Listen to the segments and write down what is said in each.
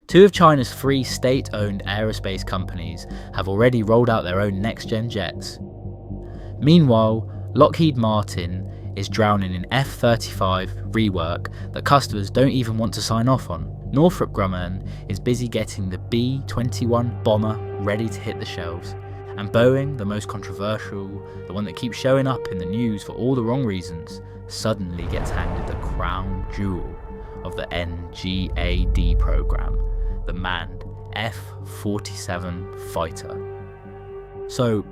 Two of China's three state-owned aerospace companies have already rolled out their own next-gen jets. Meanwhile, Lockheed Martin is drowning in F-35 rework that customers don't even want to sign off on. Northrop Grumman is busy getting the B-21 bomber ready to hit the shelves. And Boeing, the most controversial, the one that keeps showing up in the news for all the wrong reasons, suddenly gets handed the crown jewel of the NGAD program, the manned F-47 fighter. So,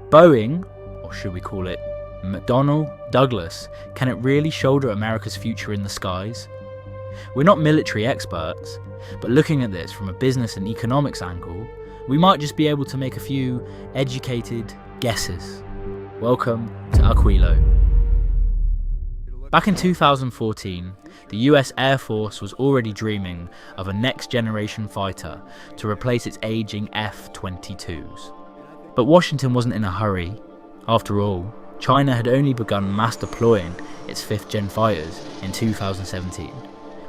Boeing, or should we call it McDonnell Douglas, can it really shoulder America's future in the skies? We're not military experts, but looking at this from a business and economics angle, we might just be able to make a few educated guesses. Welcome to Aquilo. Back in 2014, the US Air Force was already dreaming of a next-generation fighter to replace its aging F-22s. But Washington wasn't in a hurry. After all, China had only begun mass deploying its 5th-gen fighters in 2017,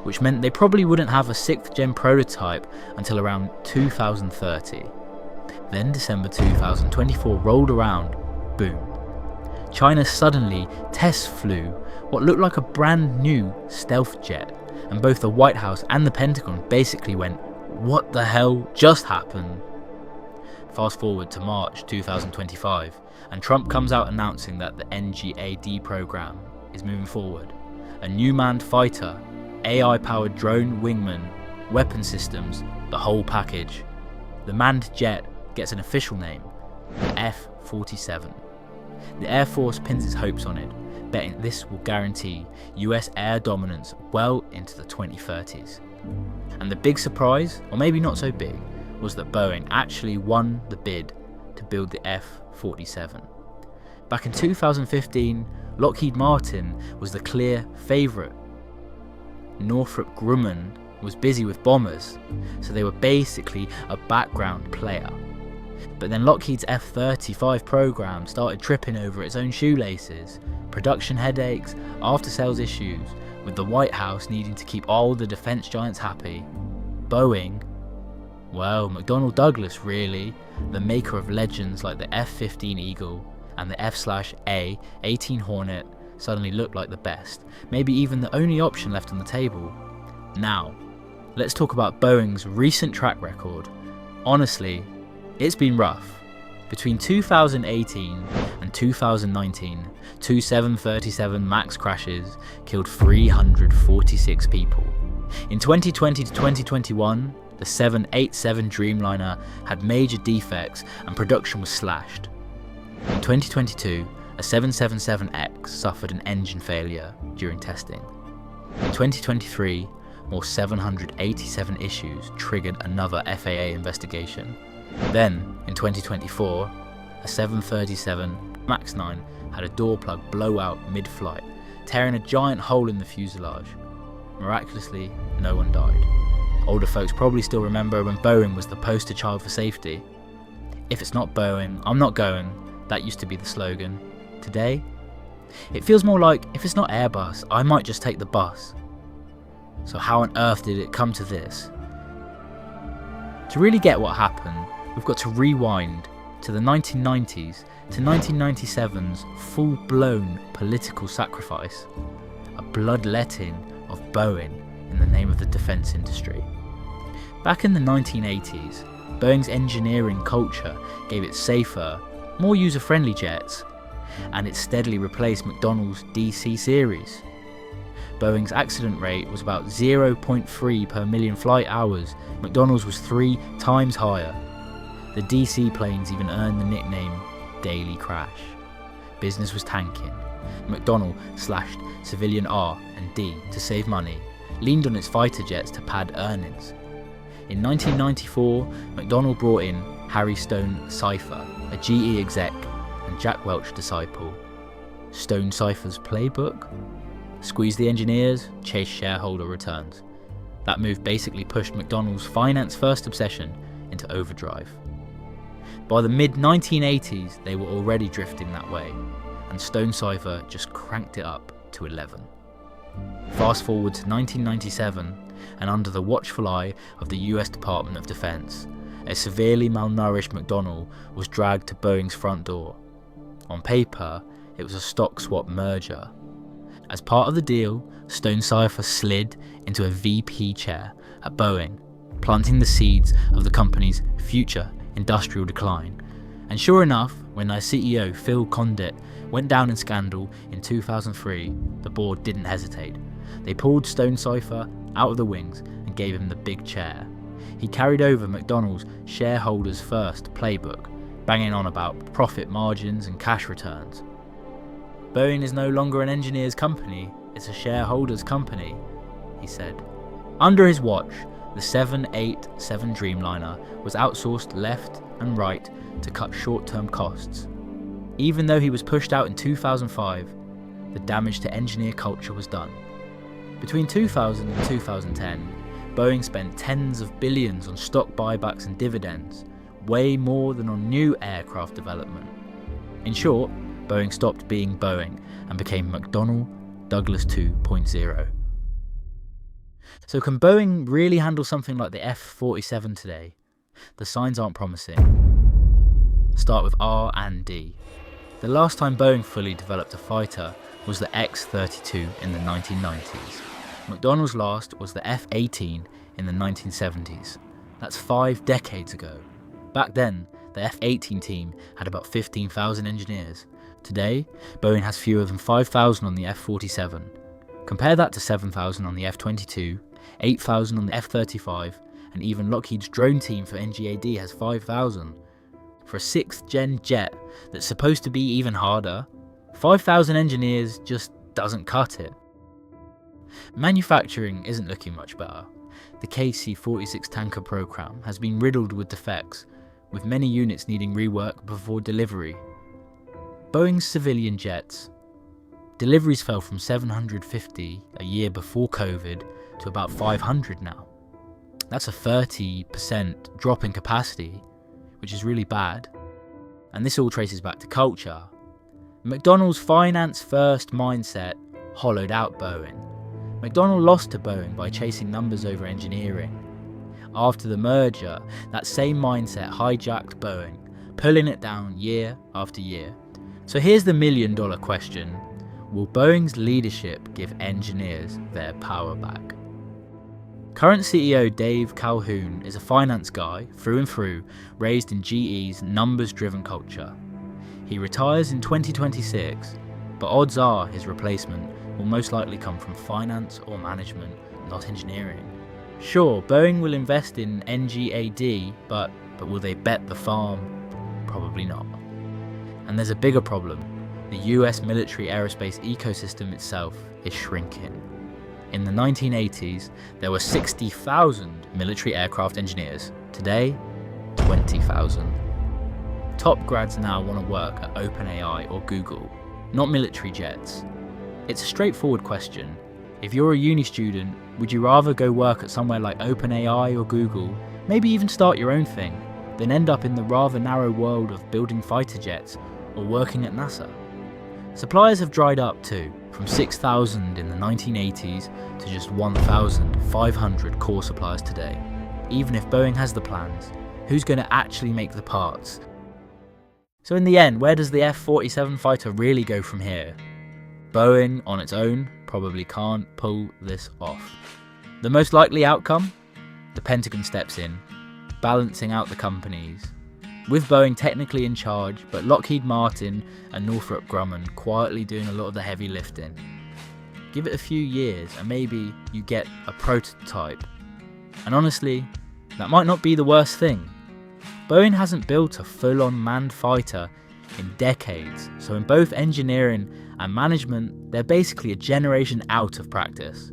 which meant they probably wouldn't have a 6th-gen prototype until around 2030. Then December 2024 rolled around, boom. China suddenly test flew what looked like a brand new stealth jet, and both the White House and the Pentagon basically went, "What the hell just happened?" Fast forward to March 2025, and Trump comes out announcing that the NGAD program is moving forward. A new manned fighter, AI-powered drone wingman, weapon systems, the whole package. The manned jet gets an official name, the F-47. The Air Force pins its hopes on it, betting this will guarantee US air dominance well into the 2030s. And the big surprise, or maybe not so big, was that Boeing actually won the bid to build the F-47. Back in 2015, Lockheed Martin was the clear favourite. Northrop Grumman was busy with bombers, so they were basically a background player. But then Lockheed's F-35 program started tripping over its own shoelaces, production headaches, after-sales issues, with the White House needing to keep all the defence giants happy. Boeing, well, McDonnell Douglas really, the maker of legends like the F-15 Eagle and the F/A-18 Hornet, suddenly looked like the best, maybe even the only option left on the table. Now, let's talk about Boeing's recent track record. Honestly, it's been rough. Between 2018 and 2019, two 737 MAX crashes killed 346 people. In 2020 to 2021, the 787 Dreamliner had major defects and production was slashed. In 2022, a 777X suffered an engine failure during testing. In 2023, more 787 issues triggered another FAA investigation. Then, in 2024, a 737 MAX 9 had a door plug blow out mid-flight, tearing a giant hole in the fuselage. Miraculously, no one died. Older folks probably still remember when Boeing was the poster child for safety. "If it's not Boeing, I'm not going," that used to be the slogan. Today, it feels more like, if it's not Airbus, I might just take the bus. So how on earth did it come to this? To really get what happened, we've got to rewind to the 1990s to 1997's full-blown political sacrifice, a bloodletting of Boeing in the name of the defence industry. Back in the 1980s, Boeing's engineering culture gave it safer, more user-friendly jets, and it steadily replaced McDonnell's DC series. Boeing's accident rate was about 0.3 per million flight hours. McDonnell's was 3 times higher. The DC planes even earned the nickname Daily Crash. Business was tanking. McDonnell slashed civilian R and D to save money, leaned on its fighter jets to pad earnings. In 1994, McDonnell brought in Harry Stone Cypher, a GE exec and Jack Welch disciple. Stone Cypher's playbook? Squeeze the engineers, chase shareholder returns. That move basically pushed McDonnell's finance-first obsession into overdrive. By the mid-1980s, they were already drifting that way, and Stone Cypher just cranked it up to 11. Fast forward to 1997, and under the watchful eye of the US Department of Defense, a severely malnourished McDonnell was dragged to Boeing's front door. On paper, it was a stock swap merger. As part of the deal, Stonecipher slid into a VP chair at Boeing, planting the seeds of the company's future industrial decline. And sure enough, when their CEO, Phil Condit, went down in scandal in 2003, the board didn't hesitate. They pulled Stonecipher out of the wings and gave him the big chair. He carried over McDonnell's shareholders first playbook, banging on about profit margins and cash returns. Boeing is no longer an engineer's company, it's a shareholder's company, he said. Under his watch, the 787 Dreamliner was outsourced left and right to cut short-term costs. Even though he was pushed out in 2005, the damage to engineer culture was done. Between 2000 and 2010, Boeing spent tens of billions on stock buybacks and dividends, way more than on new aircraft development. In short, Boeing stopped being Boeing and became McDonnell Douglas 2.0. So can Boeing really handle something like the F-47 today? The signs aren't promising. Start with R and D. The last time Boeing fully developed a fighter was the X-32 in the 1990s. McDonnell's last was the F-18 in the 1970s. That's 5 decades ago. Back then, the F-18 team had about 15,000 engineers. Today, Boeing has fewer than 5,000 on the F-47. Compare that to 7,000 on the F-22, 8,000 on the F-35, and even Lockheed's drone team for NGAD has 5,000. For a 6th gen jet that's supposed to be even harder, 5,000 engineers just doesn't cut it. Manufacturing isn't looking much better. The KC-46 tanker program has been riddled with defects, with many units needing rework before delivery. Boeing's civilian jets. Deliveries fell from 750 a year before COVID to about 500 now. That's a 30% drop in capacity, which is really bad. And this all traces back to culture. McDonnell's finance-first mindset hollowed out Boeing. McDonnell lost to Boeing by chasing numbers over engineering. After the merger, that same mindset hijacked Boeing, pulling it down year after year. So here's the million-dollar question. Will Boeing's leadership give engineers their power back? Current CEO Dave Calhoun is a finance guy through and through, raised in GE's numbers-driven culture. He retires in 2026, but odds are his replacement will most likely come from finance or management, not engineering. Sure, Boeing will invest in NGAD, but will they bet the farm? Probably not. And there's a bigger problem. The US military aerospace ecosystem itself is shrinking. In the 1980s, there were 60,000 military aircraft engineers. Today, 20,000. Top grads now want to work at OpenAI or Google, not military jets. It's a straightforward question. If you're a uni student, would you rather go work at somewhere like OpenAI or Google, maybe even start your own thing, than end up in the rather narrow world of building fighter jets or working at NASA? Suppliers have dried up too, from 6,000 in the 1980s to just 1,500 core suppliers today. Even if Boeing has the plans, who's going to actually make the parts? So in the end, where does the F-47 fighter really go from here? Boeing, on its own, probably can't pull this off. The most likely outcome? The Pentagon steps in, balancing out the companies, with Boeing technically in charge, but Lockheed Martin and Northrop Grumman quietly doing a lot of the heavy lifting. Give it a few years and maybe you get a prototype. And honestly, that might not be the worst thing. Boeing hasn't built a full-on manned fighter in decades, so in both engineering and management, they're basically a generation out of practice.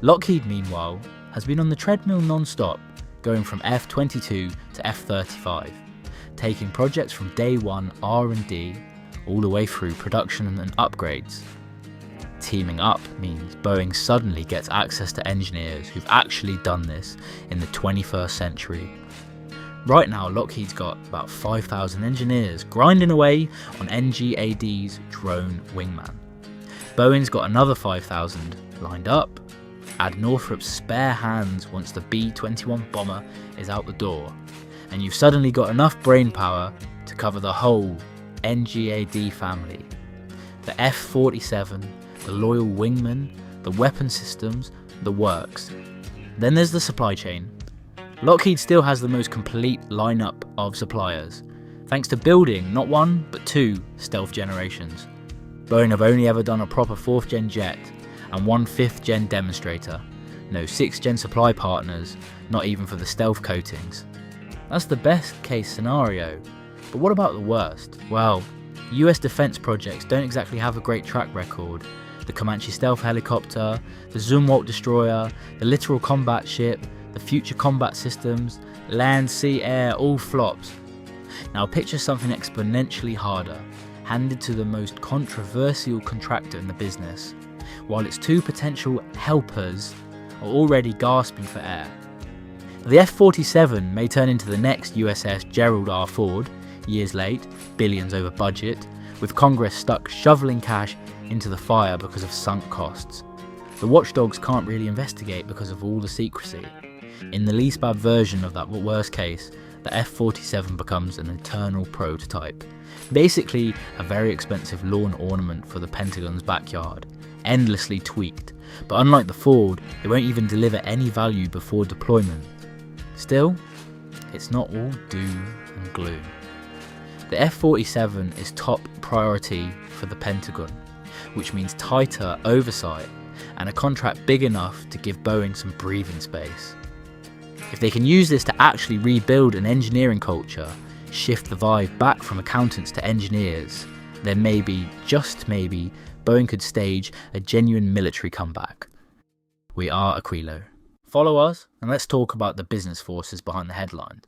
Lockheed, meanwhile, has been on the treadmill non-stop, going from F-22 to F-35, taking projects from day one R&D all the way through production and upgrades. Teaming up means Boeing suddenly gets access to engineers who've actually done this in the 21st century. Right now, Lockheed's got about 5,000 engineers grinding away on NGAD's drone wingman. Boeing's got another 5,000 lined up. Add Northrop's spare hands once the B-21 bomber is out the door, and you've suddenly got enough brainpower to cover the whole NGAD family. The F-47, the loyal wingmen, the weapon systems, the works. Then there's the supply chain. Lockheed still has the most complete lineup of suppliers, thanks to building not one but two stealth generations. Boeing have only ever done a proper 4th gen jet and one 5th gen demonstrator. No 6th gen supply partners, not even for the stealth coatings. That's the best case scenario, but what about the worst? Well, US defense projects don't exactly have a great track record. The Comanche stealth helicopter, the Zumwalt destroyer, the littoral combat ship, the future combat systems, land, sea, air, all flops. Now picture something exponentially harder, handed to the most controversial contractor in the business, while its two potential helpers are already gasping for air. The F-47 may turn into the next USS Gerald R. Ford, years late, billions over budget, with Congress stuck shoveling cash into the fire because of sunk costs. The watchdogs can't really investigate because of all the secrecy. In the least bad version of that worst case, the F-47 becomes an eternal prototype. Basically, a very expensive lawn ornament for the Pentagon's backyard, endlessly tweaked, but unlike the Ford, it won't even deliver any value before deployment. Still, it's not all doom and gloom. The F-47 is top priority for the Pentagon, which means tighter oversight and a contract big enough to give Boeing some breathing space. If they can use this to actually rebuild an engineering culture, shift the vibe back from accountants to engineers, then maybe, just maybe, Boeing could stage a genuine military comeback. We are Aquilo. Follow us and let's talk about the business forces behind the headline.